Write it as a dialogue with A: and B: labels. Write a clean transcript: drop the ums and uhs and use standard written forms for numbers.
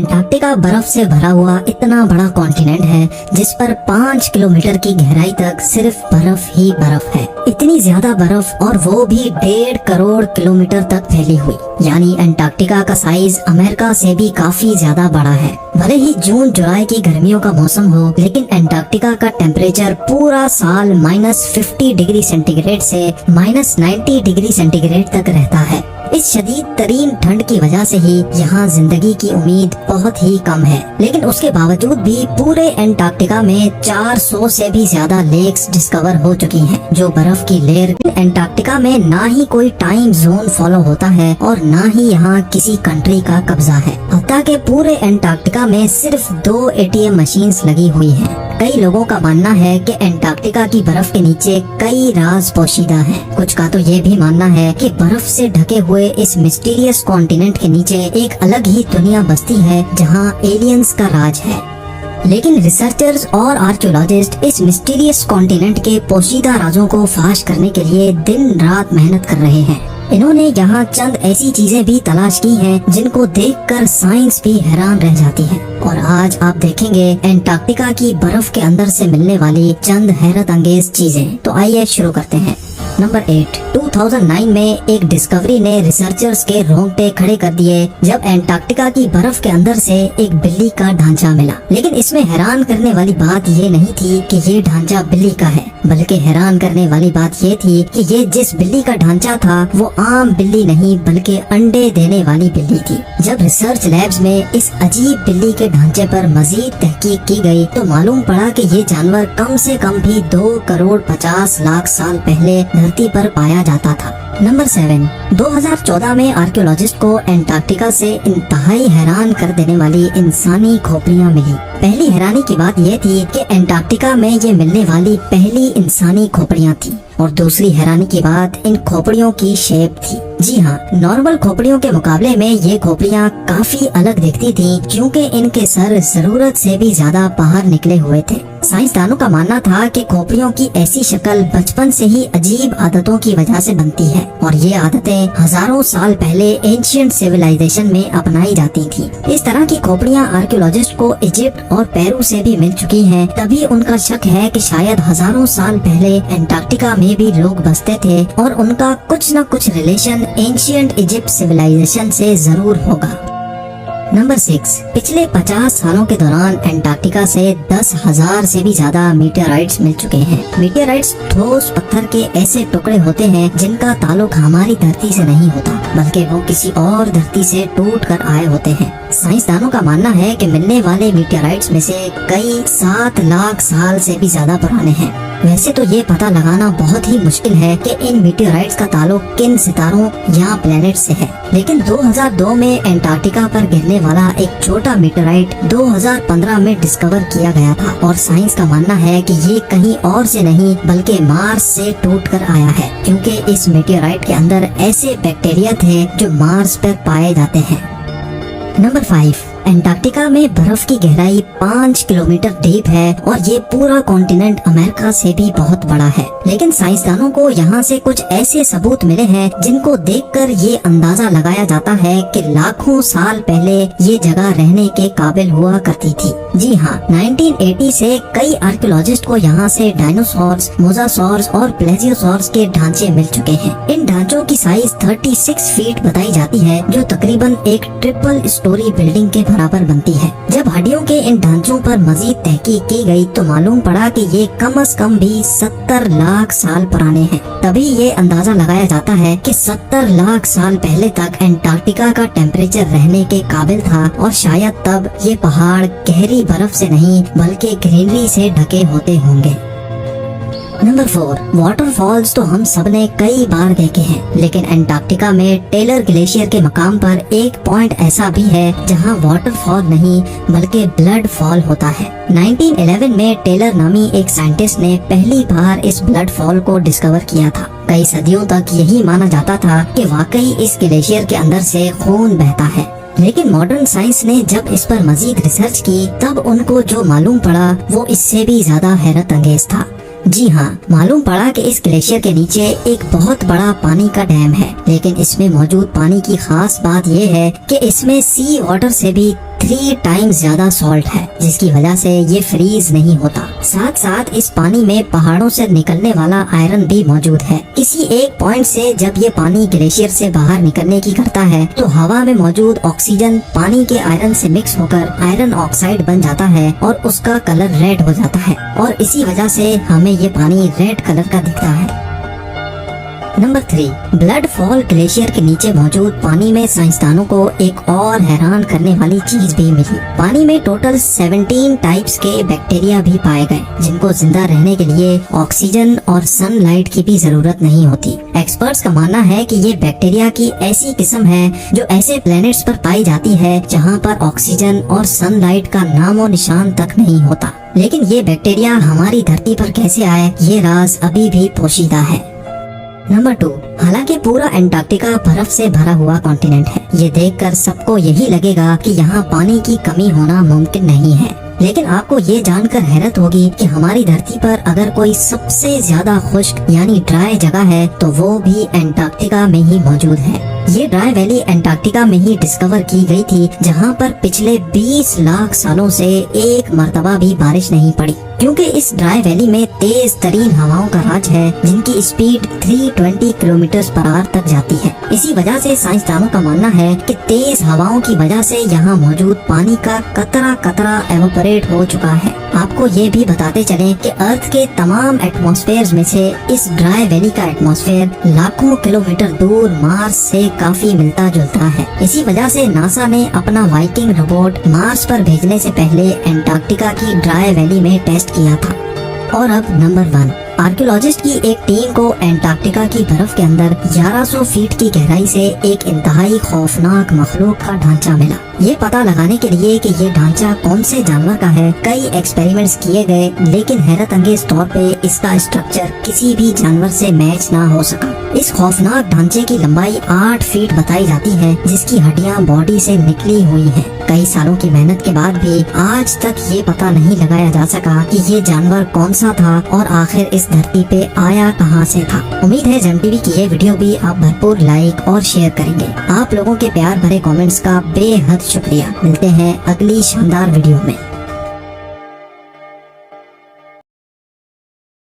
A: Antarctica बर्फ से भरा हुआ इतना बड़ा कॉन्टिनेंट है जिस पर 5 किलोमीटर की गहराई तक सिर्फ बर्फ ही बर्फ है। इतनी ज्यादा बर्फ और वो भी 1.5 करोड़ किलोमीटर तक फैली हुई। यानी एंटार्क्टिका का साइज अमेरिका से भी काफी ज्यादा बड़ा है। भले ही जून जुलाई की गर्मियों का मौसम हो, लेकिन एंटार्क्टिका का टेम्परेचर पूरा साल -50 डिग्री सेंटीग्रेड से -90 डिग्री सेंटीग्रेड तक रहता है। इस शदीद तरीन ठंड की वजह से ही यहाँ जिंदगी की उम्मीद बहुत ही कम है। लेकिन उसके बावजूद भी पूरे एंटार्क्टिका में 400 से भी ज्यादा लेक्स डिस्कवर हो चुकी हैं, जो बर्फ की लेयर। एंटार्क्टिका में ना ही कोई टाइम जोन फॉलो होता है और ना ही यहाँ किसी कंट्री का कब्जा है। हत्ता के पूरे एंटार्क्टिका में सिर्फ 2 ATM मशीन्स लगी हुई हैं। कई लोगों का मानना है कि एंटार्क्टिका की बर्फ के नीचे कई राज पोशीदा हैं। कुछ का तो ये भी मानना है कि बर्फ से ढके हुए इस मिस्टीरियस कॉन्टिनेंट के नीचे एक अलग ही दुनिया बसती है जहां एलियंस का राज है। लेकिन रिसर्चर्स और आर्कियोलॉजिस्ट इस मिस्टीरियस कॉन्टिनेंट के पोशीदा राजों को फाश करने के लिए दिन रात मेहनत कर रहे हैं। इन्होंने यहाँ चंद ऐसी चीजें भी तलाश की हैं जिनको देखकर साइंस भी हैरान रह जाती है। और आज आप देखेंगे एंटार्क्टिका की बर्फ के अंदर से मिलने वाली चंद हैरत अंगेज चीजें। तो आइए शुरू करते हैं। नंबर 8, 2009 में एक डिस्कवरी ने रिसर्चर्स के रोंगटे खड़े कर दिए जब एंटार्क्टिका की बर्फ के अंदर से एक बिल्ली का ढांचा मिला। लेकिन इसमें हैरान करने वाली बात ये नहीं थी कि ये ढांचा बिल्ली का है, बल्कि हैरान करने वाली बात ये थी कि ये जिस बिल्ली का ढांचा था वो आम बिल्ली नहीं बल्कि अंडे देने वाली बिल्ली थी। जब रिसर्च लैब्स में इस अजीब बिल्ली के ढांचे पर मजीद तहकीक की गई तो मालूम पड़ा कि ये जानवर कम से कम भी 2 करोड़ 50 लाख साल पहले धरती पर पाया जाता था। नंबर 7, 2014 में आर्कियोलॉजिस्ट को एंटार्क्टिका से इंतहाई हैरान कर देने वाली इंसानी खोपड़ियां मिली। पहली हैरानी की बात यह थी कि एंटार्क्टिका में ये मिलने वाली पहली इंसानी खोपड़ियां थी। और दूसरी हैरानी की बात इन खोपड़ियों की शेप थी। जी हाँ, नॉर्मल खोपड़ियों के मुकाबले में ये खोपड़ियां काफी अलग दिखती थी क्योंकि इनके सर जरूरत से भी ज्यादा बाहर निकले हुए थे। साइंसदानों का मानना था कि खोपड़ियों की ऐसी शक्ल बचपन से ही अजीब आदतों की वजह से बनती है और ये आदतें हजारों साल पहले एंशिएंट सिविलाइजेशन में अपनाई जाती थी। इस तरह की खोपड़ियां आर्कियोलॉजिस्ट को इजिप्ट और पेरू से भी मिल चुकी हैं। तभी उनका शक है कि शायद हजारों साल पहले एंटार्क्टिका में भी लोग बसते थे और उनका कुछ न कुछ रिलेशन एंशिएंट इजिप्ट सिविलाइजेशन से जरूर होगा। नंबर 6, पिछले 50 सालों के दौरान एंटार्क्टिका से 10,000 से भी ज्यादा मीटेराइट्स मिल चुके हैं। मीटेराइट्स ठोस पत्थर के ऐसे टुकड़े होते हैं जिनका ताल्लुक हमारी धरती से नहीं होता, बल्कि वो किसी और धरती से टूट कर आए होते हैं। साइंसदानों का मानना है कि मिलने वाले मीटेराइट्स में से कई 7 लाख साल से भी ज्यादा पुराने हैं। वैसे तो ये पता लगाना बहुत ही मुश्किल है कि इन मीटेराइट्स का ताल्लुक किन सितारों या प्लेनेट से है, लेकिन 2002 में एंटार्क्टिका पर गिरने वाला एक छोटा मीटेराइट 2015 में डिस्कवर किया गया था और साइंस का मानना है कि ये कहीं और से नहीं बल्कि मार्स से टूटकर आया है, क्योंकि इस मीटेराइट के अंदर ऐसे बैक्टीरिया थे जो मार्स पर पाए जाते हैं। नंबर 5, एंटार्क्टिका में बर्फ की गहराई 5 किलोमीटर डीप है और ये पूरा कॉन्टिनेंट अमेरिका से भी बहुत बड़ा है। लेकिन साइंसदानों को यहाँ से कुछ ऐसे सबूत मिले हैं जिनको देखकर ये अंदाजा लगाया जाता है कि लाखों साल पहले ये जगह रहने के काबिल हुआ करती थी। जी हाँ, 1980 से कई आर्कियोलॉजिस्ट को यहाँ से डायनासोर्स, मोसासॉर्स और प्लेजियोसॉर्स के ढांचे मिल चुके हैं। इन ढांचों की साइज 36 फीट बताई जाती है, जो तकरीबन एक ट्रिपल स्टोरी बिल्डिंग के बराबर बनती है। जब हड्डियों के इन ढांचों पर मजीद तहकीक की गई तो मालूम पड़ा कि ये कम से कम भी 70 लाख साल पुराने हैं। तभी ये अंदाजा लगाया जाता है कि 70 लाख साल पहले तक एंटार्क्टिका का टेम्परेचर रहने के काबिल था और शायद तब ये पहाड़ गहरी बर्फ से नहीं बल्कि ग्रीनरी से ढके होते होंगे। नंबर 4, वाटरफॉल्स तो हम सब ने कई बार देखे हैं, लेकिन एंटार्क्टिका में टेलर ग्लेशियर के मकाम पर एक पॉइंट ऐसा भी है जहां वाटरफॉल नहीं बल्कि ब्लड फॉल होता है। 1911 में टेलर नामी एक साइंटिस्ट ने पहली बार इस ब्लड फॉल को डिस्कवर किया था। कई सदियों तक यही माना जाता था कि वाकई इस ग्लेशियर के अंदर से खून बहता है, लेकिन मॉडर्न साइंस ने जब इस पर मजीद रिसर्च की तब उनको जो मालूम पड़ा वो इससे भी ज्यादा हैरत अंगेज था। जी हाँ, मालूम पड़ा कि इस ग्लेशियर के नीचे एक बहुत बड़ा पानी का डैम है, लेकिन इसमें मौजूद पानी की खास बात यह है कि इसमें सी वाटर से भी 3 टाइम्स ज्यादा सॉल्ट है, जिसकी वजह से ये फ्रीज नहीं होता। साथ साथ इस पानी में पहाड़ों से निकलने वाला आयरन भी मौजूद है। किसी एक पॉइंट से जब ये पानी ग्लेशियर से बाहर निकलने की करता है तो हवा में मौजूद ऑक्सीजन पानी के आयरन से मिक्स होकर आयरन ऑक्साइड बन जाता है और उसका कलर रेड हो जाता है और इसी वजह से हमें ये पानी रेड कलर का दिखता है। नंबर 3, ब्लड फॉल ग्लेशियर के नीचे मौजूद पानी में साइंसदानों को एक और हैरान करने वाली चीज भी मिली। पानी में टोटल 17 टाइप्स के बैक्टीरिया भी पाए गए, जिनको जिंदा रहने के लिए ऑक्सीजन और सनलाइट की भी जरूरत नहीं होती। एक्सपर्ट्स का मानना है कि ये बैक्टीरिया की ऐसी किस्म है जो ऐसे प्लैनेट्स पर पाई जाती है जहाँ पर ऑक्सीजन और सनलाइट का नामो निशान तक नहीं होता। लेकिन ये बैक्टीरिया हमारी धरती पर कैसे आए, ये राज अभी भी पोशीदा है। नंबर 2, हालांकि पूरा अंटार्कटिका बर्फ से भरा हुआ कॉन्टिनेंट है, ये देखकर सबको यही लगेगा कि यहाँ पानी की कमी होना मुमकिन नहीं है। लेकिन आपको ये जानकर हैरत होगी कि हमारी धरती पर अगर कोई सबसे ज्यादा खुश्क यानी ड्राई जगह है तो वो भी अंटार्कटिका में ही मौजूद है। ये ड्राई वैली अंटार्कटिका में ही डिस्कवर की गई थी, जहाँ पर पिछले 20 लाख सालों से एक मर्तबा भी बारिश नहीं पड़ी, क्योंकि इस ड्राई वैली में तेज तरीन हवाओं का राज है, जिनकी स्पीड 320 किलोमीटर/आवर तक जाती है। इसी वजह से साइंसदानों का मानना है कि तेज हवाओं की वजह से यहाँ मौजूद पानी का कतरा कतरा एवोपरेट हो चुका है। आपको ये भी बताते चलें कि अर्थ के तमाम एटमॉस्फेयर में से इस ड्राई वैली का एटमॉस्फेयर लाखों किलोमीटर दूर मार्स से काफी मिलता जुलता है। इसी वजह से नासा ने अपना वाइकिंग रोबोट मार्स पर भेजने से पहले अंटार्कटिका की ड्राई वैली में टेस्ट किया था। और अब नंबर 1, आर्कियोलॉजिस्ट की एक टीम को अंटार्कटिका की बर्फ के अंदर 1100 फीट की गहराई से एक इंतहाई खौफनाक मखलूक का ढांचा मिला। ये पता लगाने के लिए कि ये ढांचा कौन से जानवर का है, कई एक्सपेरिमेंट्स किए गए, लेकिन हैरत अंगेज तौर पे इसका स्ट्रक्चर किसी भी जानवर से मैच ना हो सका। इस खौफनाक ढांचे की लंबाई 8 फीट बताई जाती है, जिसकी हड्डियां बॉडी से निकली हुई हैं। कई सालों की मेहनत के बाद भी आज तक ये पता नहीं लगाया जा सका कि ये जानवर कौन सा था और आखिर इस धरती पे आया कहां से था। उम्मीद है जन टीवी की ये वीडियो भी आप भरपूर लाइक और शेयर करेंगे। आप लोगों के प्यार भरे कमेंट्स का बेहद शुक्रिया। मिलते हैं अगली शानदार वीडियो में।